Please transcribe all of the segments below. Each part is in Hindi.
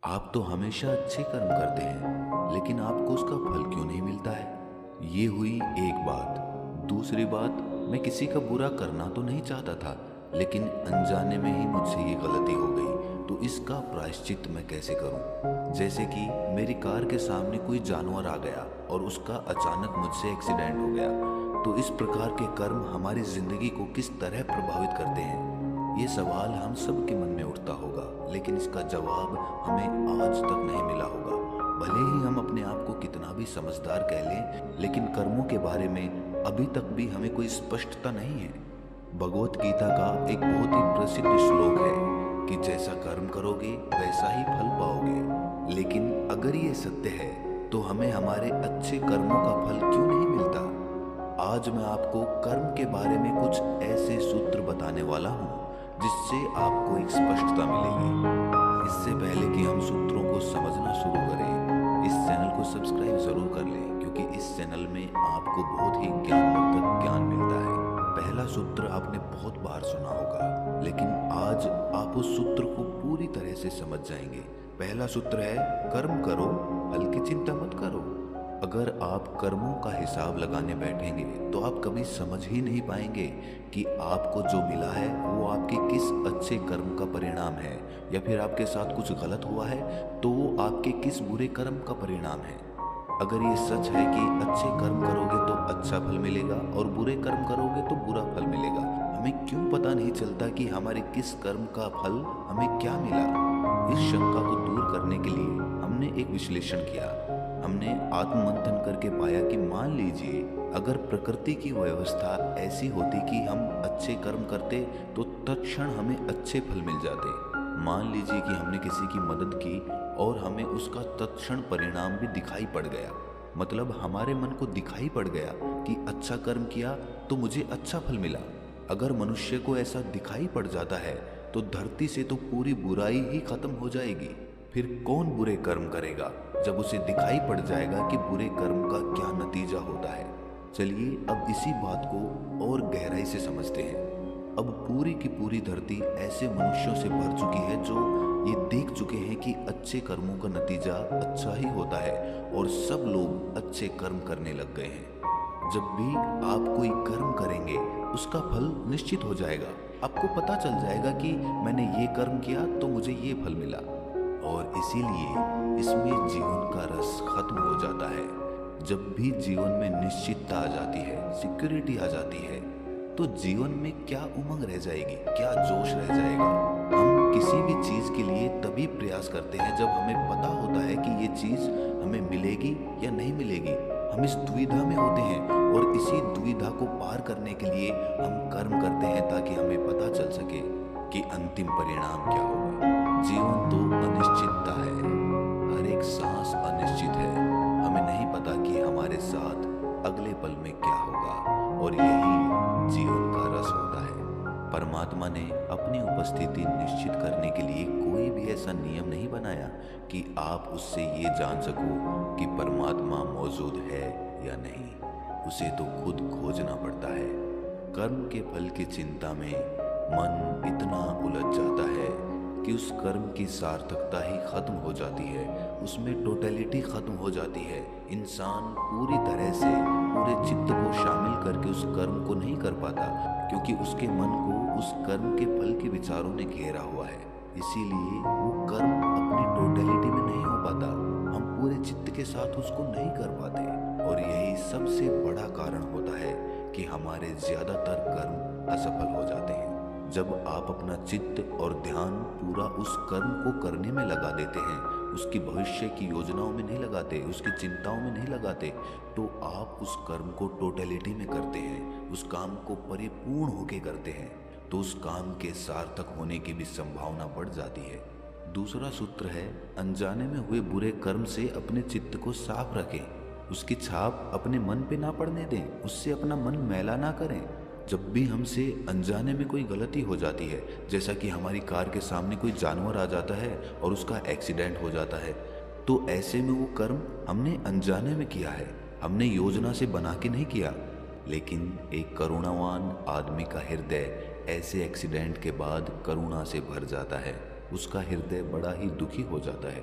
आप तो हमेशा अच्छे कर्म करते हैं, लेकिन आपको उसका फल क्यों नहीं मिलता है? ये हुई एक बात। दूसरी बात, मैं किसी का बुरा करना तो नहीं चाहता था, लेकिन अनजाने में ही मुझसे ये गलती हो गई। तो इसका प्रायश्चित मैं कैसे करूं? जैसे कि मेरी कार के सामने कोई जानवर आ गया और उसका अचानक मुझसे एक्सीडेंट हो गया। तो इस प्रकार के कर्म हमारी जिंदगी को किस तरह प्रभावित करते हैं? ये सवाल हम सब के मन में उठता होगा, लेकिन इसका जवाब हमें आज तक नहीं मिला होगा। भले ही हम अपने आप को कितना भी समझदार कह लें, लेकिन कर्मों के बारे में अभी तक भी हमें कोई स्पष्टता नहीं है। भगवत गीता का एक बहुत ही प्रसिद्ध श्लोक है कि जैसा कर्म करोगे वैसा ही फल पाओगे। लेकिन अगर ये सत्य है, तो हमें हमारे अच्छे कर्मों का फल क्यों नहीं मिलता? आज मैं आपको कर्म के बारे में कुछ ऐसे सूत्र बताने वाला हूँ जिससे आपको एक स्पष्टता मिलेगी। इससे पहले कि हम सूत्रों को समझना शुरू करें, इस चैनल को सब्सक्राइब जरूर कर लें, क्योंकि इस चैनल में आपको बहुत ही ज्ञानवर्धक ज्ञान मिलता है। पहला सूत्र आपने बहुत बार सुना होगा, लेकिन आज आप उस सूत्र को पूरी तरह से समझ जाएंगे। पहला सूत्र है, कर्म करो, फल की चिंता मत करो। अगर आप कर्मों का हिसाब लगाने बैठेंगे तो आप कभी समझ ही नहीं पाएंगे कि आपको जो मिला है वो आपके किस अच्छे कर्म का परिणाम है, या फिर आपके साथ कुछ गलत हुआ है तो वो आपके किस बुरे कर्म का परिणाम है। अगर ये सच है कि अच्छे कर्म करोगे तो अच्छा फल मिलेगा और बुरे कर्म करोगे तो बुरा फल मिलेगा, हमें क्यों पता नहीं चलता कि हमारे किस कर्म का फल हमें क्या मिला? इस शंका को दूर करने के लिए हमने एक विश्लेषण किया। हमने आत्ममंथन करके पाया कि मान लीजिए अगर प्रकृति की व्यवस्था ऐसी होती कि हम अच्छे कर्म करते तो तत्क्षण हमें अच्छे फल मिल जाते। मान लीजिए कि हमने किसी की मदद की और हमें उसका तत्क्षण परिणाम भी दिखाई पड़ गया, मतलब हमारे मन को दिखाई पड़ गया कि अच्छा कर्म किया तो मुझे अच्छा फल मिला। अगर मनुष्य को ऐसा दिखाई पड़ जाता है तो धरती से तो पूरी बुराई ही खत्म हो जाएगी। फिर कौन बुरे कर्म करेगा जब उसे दिखाई पड़ जाएगा कि बुरे कर्म का क्या नतीजा होता है? चलिए अब इसी बात को और गहराई से समझते हैं। अब पूरी की पूरी धरती ऐसे मनुष्यों से भर चुकी है जो ये देख चुके हैं कि अच्छे कर्मों का नतीजा अच्छा ही होता है, और सब लोग अच्छे कर्म करने लग गए हैं। जब भी आप कोई कर्म करेंगे उसका फल निश्चित हो जाएगा। आपको पता चल जाएगा कि मैंने ये कर्म किया तो मुझे ये फल मिला, और इसीलिए इसमें जीवन का रस खत्म हो जाता है। जब भी जीवन में निश्चितता आ जाती है, सिक्योरिटी आ जाती है, तो जीवन में क्या उमंग रह जाएगी, क्या जोश रह जाएगा? हम किसी भी चीज के लिए तभी प्रयास करते हैं जब हमें पता होता है कि ये चीज हमें मिलेगी या नहीं मिलेगी। हम इस दुविधा में होते हैं, और इसी दुविधा को पार करने के लिए हम कर्म करते हैं ताकि हमें पता चल सके कि अंतिम परिणाम क्या होगा। जीवन तो अनिश्चितता है, हर एक सांस अनिश्चित है। हमें नहीं पता कि हमारे साथ अगले पल में क्या होगा, और यही जीवन का रस होता है। परमात्मा ने अपनी उपस्थिति निश्चित करने के लिए कोई भी ऐसा नियम नहीं बनाया कि आप उससे ये जान सको कि परमात्मा मौजूद है या नहीं। उसे तो खुद खोजना पड़ता है। कर्म के फल की चिंता में मन इतना उलझ जाता है कि उस कर्म की सार्थकता ही खत्म हो जाती है, उसमें टोटलिटी खत्म हो जाती है। इंसान पूरी तरह से पूरे चित्त को शामिल करके उस कर्म को नहीं कर पाता, क्योंकि उसके मन को उस कर्म के फल के विचारों ने घेरा हुआ है। इसीलिए वो कर्म अपनी टोटलिटी में नहीं हो पाता, हम पूरे चित्त के साथ उसको नहीं कर पाते, और यही सबसे बड़ा कारण होता है कि हमारे ज्यादातर कर्म असफल हो जाते हैं। जब आप अपना चित्त और ध्यान पूरा उस कर्म को करने में लगा देते हैं, उसकी भविष्य की योजनाओं में नहीं लगाते, उसकी चिंताओं में नहीं लगाते, तो आप उस कर्म को टोटलिटी में करते हैं, उस काम को परिपूर्ण होके करते हैं, तो उस काम के सार्थक होने की भी संभावना बढ़ जाती है। दूसरा सूत्र है, अनजाने में हुए बुरे कर्म से अपने चित्त को साफ रखें, उसकी छाप अपने मन पे ना पड़ने दें, उससे अपना मन मैला ना करें। जब भी हमसे अनजाने में कोई गलती हो जाती है, जैसा कि हमारी कार के सामने कोई जानवर आ जाता है और उसका एक्सीडेंट हो जाता है, तो ऐसे में वो कर्म हमने अनजाने में किया है, हमने योजना से बना के नहीं किया। लेकिन एक करुणावान आदमी का हृदय ऐसे एक्सीडेंट के बाद करुणा से भर जाता है। उसका हृदय बड़ा ही दुखी हो जाता है।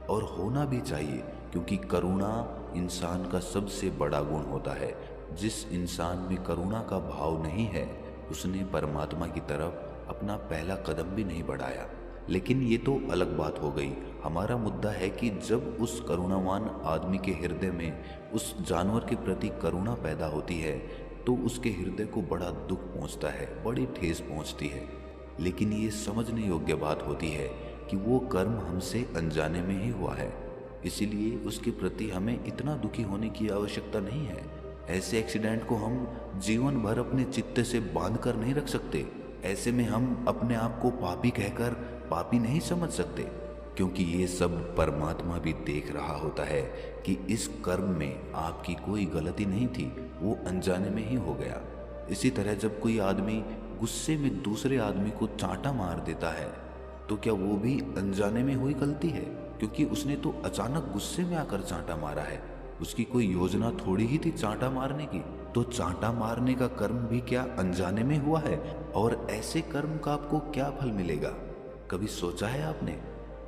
और होना भी चाहिए, क्योंकि करुणा इंसान का सबसे बड़ा गुण होता है। जिस इंसान में करुणा का भाव नहीं है, उसने परमात्मा की तरफ अपना पहला कदम भी नहीं बढ़ाया। लेकिन ये तो अलग बात हो गई। हमारा मुद्दा है कि जब उस करुणावान आदमी के हृदय में उस जानवर के प्रति करुणा पैदा होती है, तो उसके हृदय को बड़ा दुख पहुंचता है, बड़ी ठेस पहुंचती है। लेकिन ये समझने योग्य बात होती है कि वो कर्म हमसे अनजाने में ही हुआ है, इसीलिए उसके प्रति हमें इतना दुखी होने की आवश्यकता नहीं है। ऐसे एक्सीडेंट को हम जीवन भर अपने चित्त से बांध कर नहीं रख सकते। ऐसे में हम अपने आप को पापी कहकर पापी नहीं समझ सकते, क्योंकि ये सब परमात्मा भी देख रहा होता है कि इस कर्म में आपकी कोई गलती नहीं थी, वो अनजाने में ही हो गया। इसी तरह जब कोई आदमी गुस्से में दूसरे आदमी को चांटा मार देता है, तो क्या वो भी अनजाने में हुई गलती है? क्योंकि उसने तो अचानक गुस्से में आकर चांटा मारा है, उसकी कोई योजना थोड़ी ही थी चांटा मारने की। तो चांटा मारने का कर्म भी क्या अनजाने में हुआ है? और ऐसे कर्म का आपको क्या फल मिलेगा, कभी सोचा है आपने?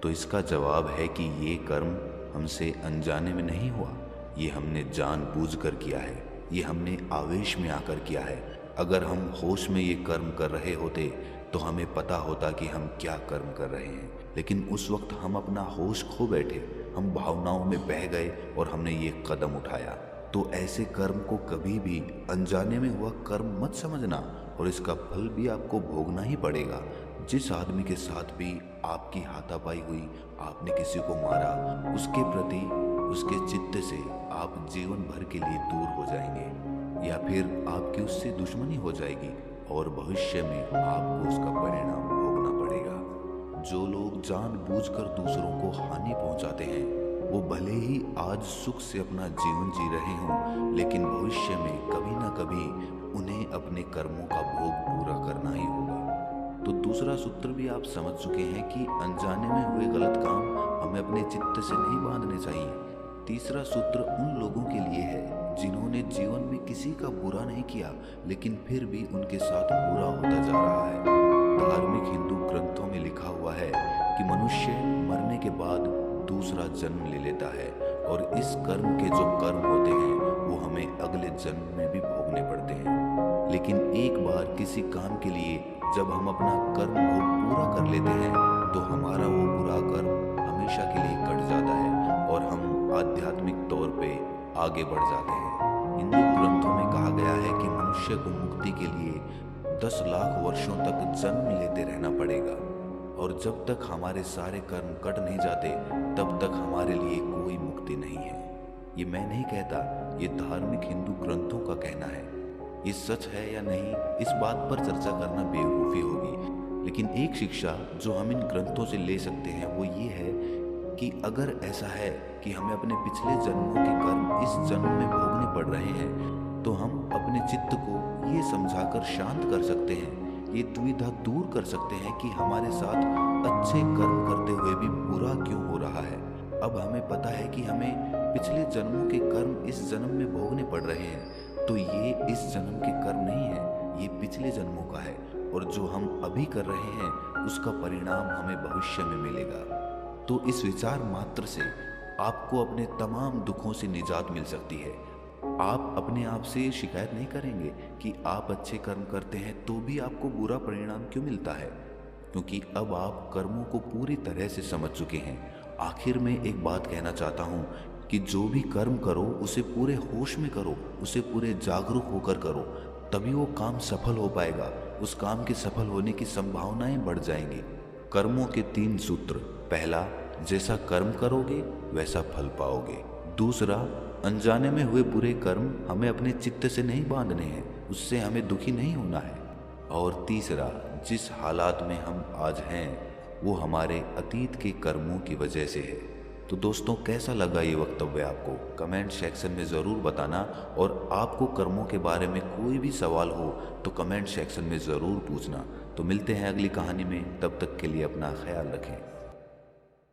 तो इसका जवाब है कि ये कर्म हमसे अनजाने में नहीं हुआ, ये हमने जानबूझकर किया है, ये हमने आवेश में आकर किया है। अगर हम होश में ये कर्म कर रहे होते तो हमें पता होता कि हम क्या कर्म कर रहे हैं, लेकिन उस वक्त हम अपना होश खो बैठे, हम भावनाओं में बह गए और हमने ये कदम उठाया। तो ऐसे कर्म को कभी भी अनजाने में हुआ कर्म मत समझना, और इसका फल भी आपको भोगना ही पड़ेगा। जिस आदमी के साथ भी आपकी हाथापाई हुई, आपने किसी को मारा, उसके प्रति उसके चित्त से आप जीवन भर के लिए दूर हो जाएंगे, या फिर आपकी उससे दुश्मनी हो जाएगी और भविष्य में आपको उसका परिणाम भोगना पड़ेगा। जो लोग जानबूझकर दूसरों को हानि पहुंचाते हैं, वो भले ही आज सुख से अपना जीवन जी रहे हों, लेकिन भविष्य में कभी ना कभी उन्हें अपने कर्मों का भोग पूरा करना ही होगा। तो दूसरा सूत्र भी आप समझ चुके हैं कि अनजाने में हुए गलत काम हमें अपने चित्त से नहीं बांधने चाहिए। तीसरा सूत्र उन लोगों के लिए है जिन्होंने जीवन में किसी का बुरा नहीं किया, लेकिन फिर भी उनके साथ बुरा होता जा रहा है। धार्मिक हिंदू ग्रंथों में लिखा हुआ है कि मनुष्य मरने के बाद दूसरा जन्म ले लेता है, और इस कर्म के जो कर्म होते हैं वो हमें अगले जन्म में भी भोगने पड़ते हैं। लेकिन एक बार किसी काम के लिए जब हम अपना कर्म भोग पूरा कर लेते हैं, तो हमारा वो बुरा कर्म हमेशा के लिए कट जाता है और हम आध्यात्मिक तौर पे आगे बढ़ जाते हैं। हिंदू ग्रंथों में कहा गया है कि मनुष्य को मुक्ति के लिए 10 लाख वर्षों तक जन्म लेते रहना पड़ेगा, और जब तक हमारे सारे कर्म कट नहीं जाते तब तक हमारे लिए कोई मुक्ति नहीं है। ये मैं नहीं कहता, ये धार्मिक हिंदू ग्रंथों का कहना है। ये सच है या नहीं, इस बात पर चर्चा करना बेवकूफ़ी होगी। लेकिन एक शिक्षा जो हम इन ग्रंथों से ले सकते हैं वो ये है कि अगर ऐसा है कि हमें अपने पिछले जन्मों के कर्म इस जन्म में भोगने पड़ रहे हैं, तो हम अपने चित्त को ये समझाकर शांत कर सकते हैं, ये दुविधा दूर कर सकते हैं कि हमारे साथ अच्छे कर्म करते हुए भी बुरा क्यों हो रहा है। अब हमें पता है कि हमें पिछले जन्मों के कर्म इस जन्म में भोगने पड़ रहे हैं, तो ये इस जन्म के कर्म नहीं है, ये पिछले जन्मों का है, और जो हम अभी कर रहे हैं उसका परिणाम हमें भविष्य में मिलेगा। तो इस विचार मात्र से आपको अपने तमाम दुखों से निजात मिल सकती है। आप अपने आप से शिकायत नहीं करेंगे कि आप अच्छे कर्म करते हैं तो भी आपको बुरा परिणाम क्यों मिलता है, क्योंकि अब आप कर्मों को पूरी तरह से समझ चुके हैं। आखिर में एक बात कहना चाहता हूँ कि जो भी कर्म करो उसे पूरे होश में करो, उसे पूरे जागरूक होकर करो, तभी वो काम सफल हो पाएगा। उस काम के सफल होने की संभावनाएं बढ़ जाएंगी। कर्मों के 3 सूत्र। पहला, जैसा कर्म करोगे वैसा फल पाओगे। दूसरा, अनजाने में हुए बुरे कर्म हमें अपने चित्त से नहीं बांधने हैं, उससे हमें दुखी नहीं होना है। और तीसरा, जिस हालात में हम आज हैं वो हमारे अतीत के कर्मों की वजह से है। तो दोस्तों, कैसा लगा ये वक्तव्य आपको? कमेंट सेक्शन में ज़रूर बताना, और आपको कर्मों के बारे में कोई भी सवाल हो तो कमेंट सेक्शन में ज़रूर पूछना। तो मिलते हैं अगली कहानी में, तब तक के लिए अपना ख्याल रखें।